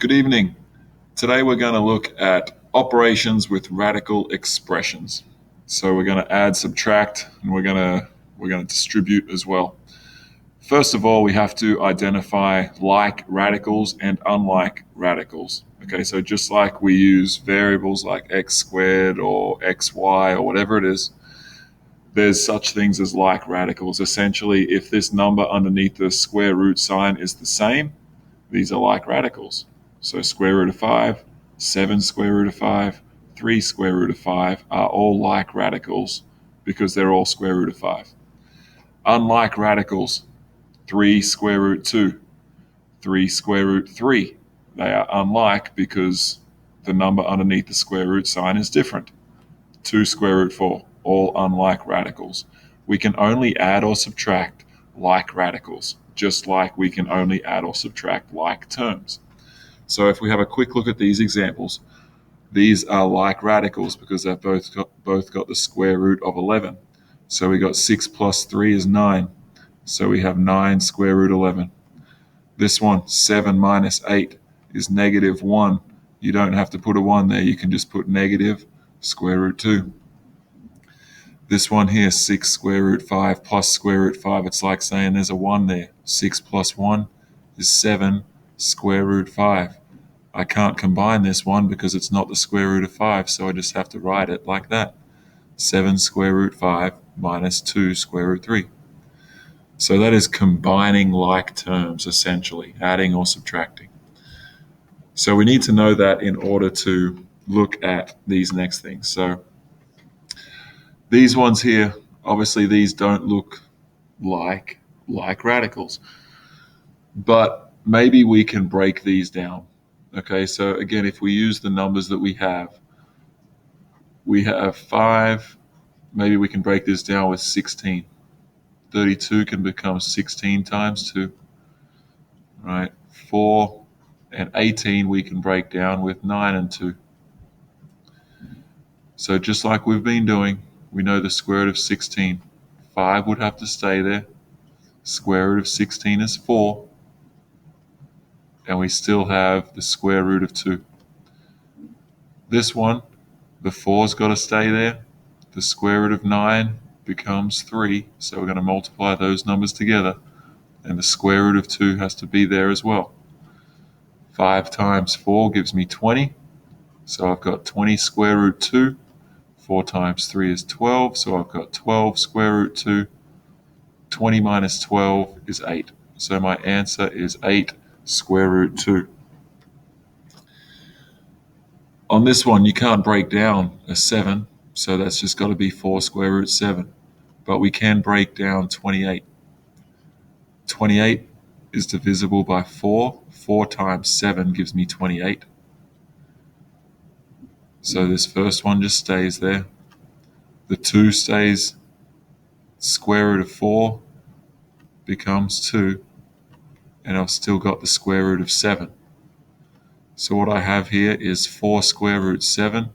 Good evening. Today we're going to look at operations with radical expressions. So we're going to add, subtract, and we're going to distribute as well. First of all, we have to identify like radicals and unlike radicals. Okay, so just like we use variables like x squared or xy or whatever it is, there's such things as like radicals. Essentially, if this number underneath the square root sign is the same, these are like radicals. So square root of 5, 7 square root of 5, 3 square root of 5 are all like radicals because they're all square root of 5. Unlike radicals, 3 square root 2, 3 square root 3, they are unlike because the number underneath the square root sign is different. 2 square root 4, all unlike radicals. We can only add or subtract like radicals, just like we can only add or subtract like terms. So if we have a quick look at these examples, these are like radicals because they've both got the square root of 11. So we got 6 plus 3 is 9. So we have 9 square root 11. This one, 7 minus 8, is negative 1. You don't have to put a 1 there. You can just put negative square root 2. This one here, 6 square root 5 plus square root 5, it's like saying there's a 1 there. 6 plus 1 is 7 square root 5. I can't combine this one because it's not the square root of 5, so I just have to write it like that. 7 square root 5 minus 2 square root 3. So that is combining like terms, essentially, adding or subtracting. So we need to know that in order to look at these next things. So these ones here, obviously these don't look like radicals, but maybe we can break these down. Okay, so again, if we use the numbers that we have 5, maybe we can break this down with 16. 32 can become 16 times 2, right? 4 and 18 we can break down with 9 and 2. So just like we've been doing, we know the square root of 16. 5 would have to stay there. Square root of 16 is 4. And we still have the square root of 2. This one, the 4's got to stay there. The square root of 9 becomes 3, so we're going to multiply those numbers together, and the square root of 2 has to be there as well. 5 times 4 gives me 20, so I've got 20 square root 2. 4 times 3 is 12, so I've got 12 square root 2. 20 minus 12 is 8, so my answer is 8 square root 2. On this one, you can't break down a 7, so that's just got to be 4 square root 7. But we can break down 28. 28 is divisible by 4. 4 times 7 gives me 28. So this first one just stays there. The 2 stays. Square root of 4 becomes 2. And I've still got the square root of 7. So what I have here is 4 square root 7.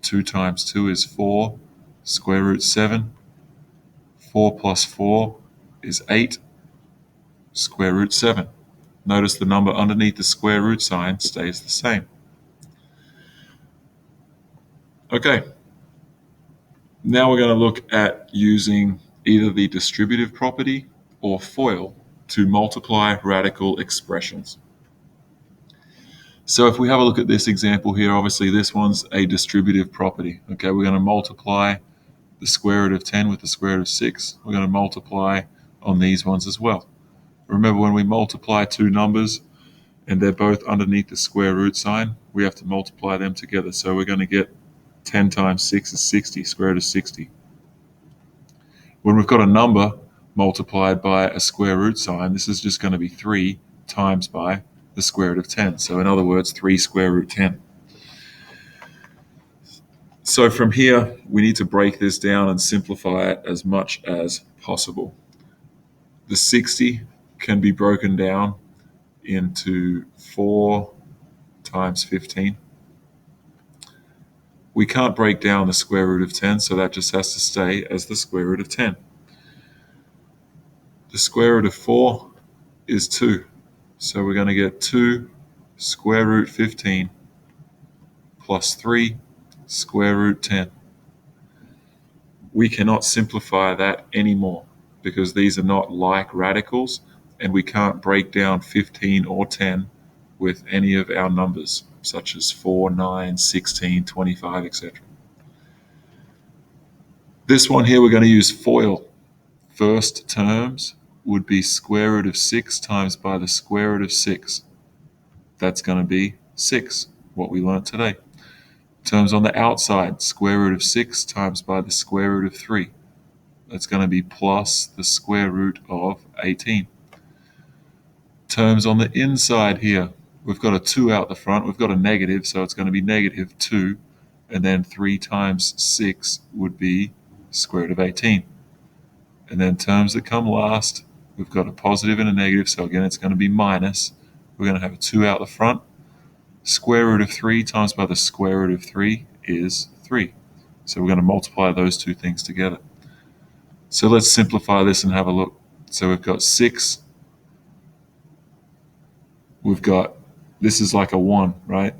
2 times 2 is 4. Square root 7. 4 plus 4 is 8. Square root 7. Notice the number underneath the square root sign stays the same. Okay, now we're going to look at using either the distributive property or FOIL to multiply radical expressions. So if we have a look at this example here, obviously this one's a distributive property. Okay, we're going to multiply the square root of 10 with the square root of 6. We're going to multiply on these ones as well. Remember, when we multiply two numbers and they're both underneath the square root sign, we have to multiply them together. So we're going to get 10 times 6 is 60, square root of 60. When we've got a number multiplied by a square root sign, this is just going to be 3 times by the square root of 10. So in other words, 3 square root 10. So from here, we need to break this down and simplify it as much as possible. The 60 can be broken down into 4 times 15. We can't break down the square root of 10, so that just has to stay as the square root of 10. The square root of 4 is 2. So we're going to get 2 square root 15 plus 3 square root 10. We cannot simplify that anymore because these are not like radicals, and we can't break down 15 or 10 with any of our numbers, such as 4, 9, 16, 25, etc. This one here, we're going to use FOIL. First terms would be square root of 6 times by the square root of 6. That's going to be 6, what we learnt today. Terms on the outside, square root of 6 times by the square root of 3. That's going to be plus the square root of 18. Terms on the inside here, we've got a 2 out the front. We've got a negative, so it's going to be negative 2. And then 3 times 6 would be square root of 18. And then terms that come last, we've got a positive and a negative, so again it's going to be minus. We're going to have a 2 out the front. Square root of 3 times by the square root of 3 is 3. So we're going to multiply those two things together. So let's simplify this and have a look. So we've got 6. We've got, this is like a 1, right?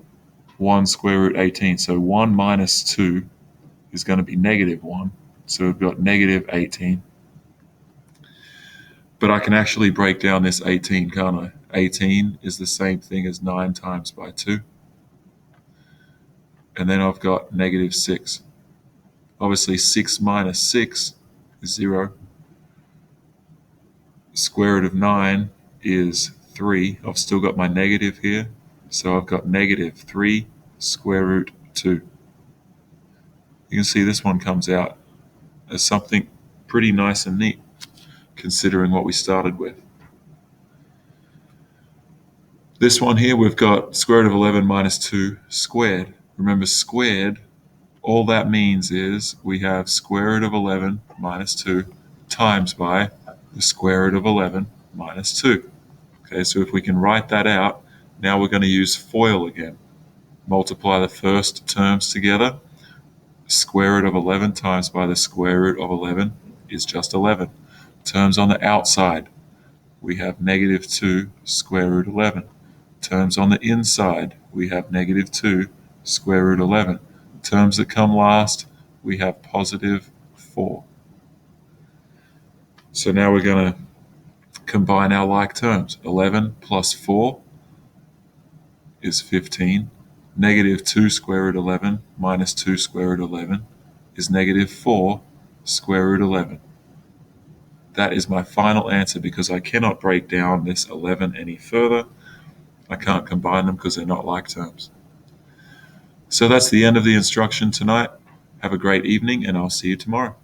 1 square root 18. So 1 minus 2 is going to be negative 1. So we've got negative 18. But I can actually break down this 18, can't I? 18 is the same thing as 9 times by 2. And then I've got negative 6. Obviously 6 minus 6 is 0. Square root of 9 is 3. I've still got my negative here. So I've got negative 3 square root 2. You can see this one comes out as something pretty nice and neat, considering what we started with. This one here, we've got square root of 11 minus 2 squared. Remember, squared, all that means is we have square root of 11 minus 2 times by the square root of 11 minus 2. Okay, so if we can write that out, now we're going to use FOIL again. Multiply the first terms together. Square root of 11 times by the square root of 11 is just 11. Terms on the outside, we have negative 2 square root 11. Terms on the inside, we have negative 2 square root 11. Terms that come last, we have positive 4. So now we're going to combine our like terms. 11 plus 4 is 15. Negative 2 square root 11 minus 2 square root 11 is negative 4 square root 11. That is my final answer because I cannot break down this 11 any further. I can't combine them because they're not like terms. So that's the end of the instruction tonight. Have a great evening, and I'll see you tomorrow.